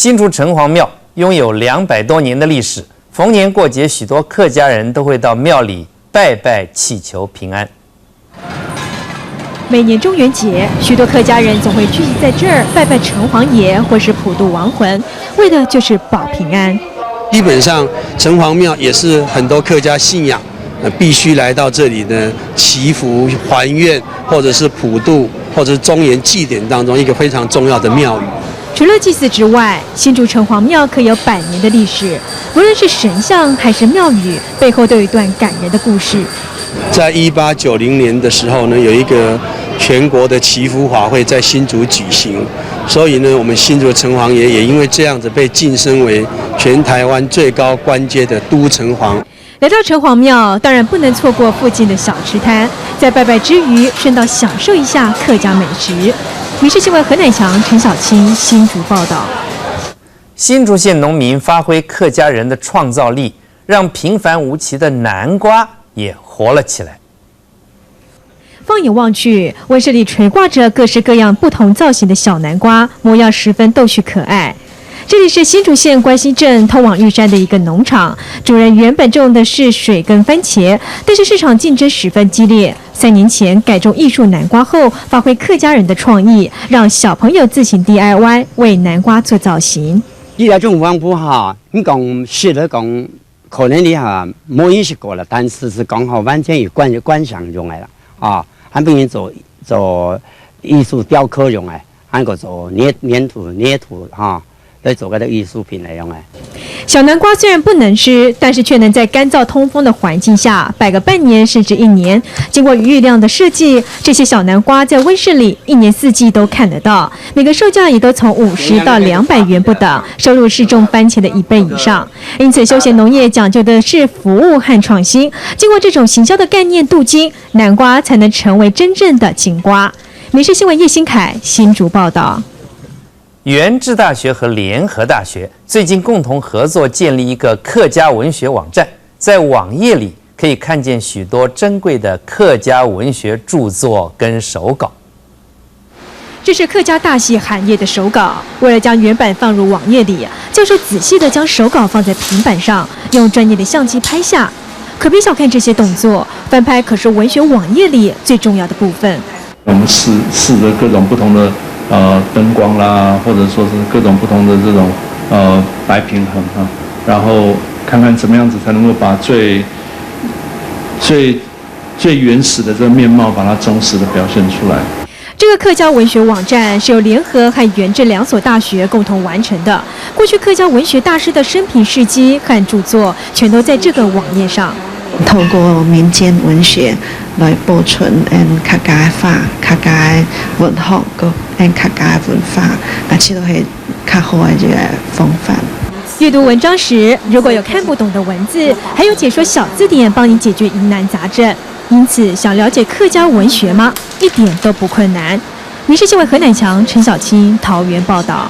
新竹城隍庙拥有200多年的历史，逢年过节，许多客家人都会到庙里拜拜，祈求平安。每年中元节，许多客家人总会聚集在这儿拜拜城隍爷或是普渡亡魂，为的就是保平安。基本上，城隍庙也是很多客家信仰，必须来到这里呢祈福、还愿，或者是普渡，或者是中元祭典当中一个非常重要的庙宇。除了祭祀之外，新竹城隍庙可有100年的历史，无论是神像还是庙宇，背后都有一段感人的故事。在1890年的时候呢，有一个全国的祈福法会在新竹举行，所以呢，我们新竹城隍爷也因为这样子被晋升为全台湾最高官阶的都城隍。来到城隍庙，当然不能错过附近的小吃摊，在拜拜之余，顺道享受一下客家美食。民视新闻何乃强、陈小青新竹报道。新竹县农民发挥客家人的创造力，让平凡无奇的南瓜也活了起来。放眼望去，温室里垂挂着各式各样不同造型的小南瓜，模样十分逗趣可爱。这里是新竹县关西镇通往玉山的一个农场，主人原本种的是水跟番茄，但是市场竞争十分激烈。3年前改种艺术南瓜后，发挥客家人的创意，让小朋友自行 DIY 为南瓜做造型。依家种方不好，你讲学的讲，可能你没认识过了，但是刚好完全以观赏用来了啊，还不能做艺术雕刻用来，还个做捏土哈。来做个的艺术品来用哎。小南瓜虽然不能吃，但是却能在干燥通风的环境下摆个半年甚至1年。经过预量的设计，这些小南瓜在温室里1年4季都看得到，每个售价也都从50到200元不等，收入是种番茄的1倍以上。因此，休闲农业讲究的是服务和创新。经过这种行销的概念镀金，南瓜才能成为真正的金瓜。民视新闻叶新凯新竹报道。元智大学和联合大学最近共同合作建立一个客家文学网站，在网页里可以看见许多珍贵的客家文学著作跟手稿。这是客家大戏寒夜的手稿，为了将原版放入网页里，教授仔细地将手稿放在平板上，用专业的相机拍下。可别小看这些动作，翻拍可是文学网页里最重要的部分。我们试着各种不同的灯光啦，或者说是各种不同的这种白平衡啊，然后看看怎么样子才能够把最原始的这个面貌，把它忠实的表现出来。这个客家文学网站是由联合和元智2所大学共同完成的。过去客家文学大师的生平事迹和著作，全都在这个网页上。透过民间文学来保存客家话、客家文學跟客家文化，而且都係較好嘅一個方法。阅读文章时，如果有看不懂的文字，还有解说小字典帮你解决疑难杂症。因此，想了解客家文学吗？一点都不困难。民视新闻何乃强、陈小青桃园报道。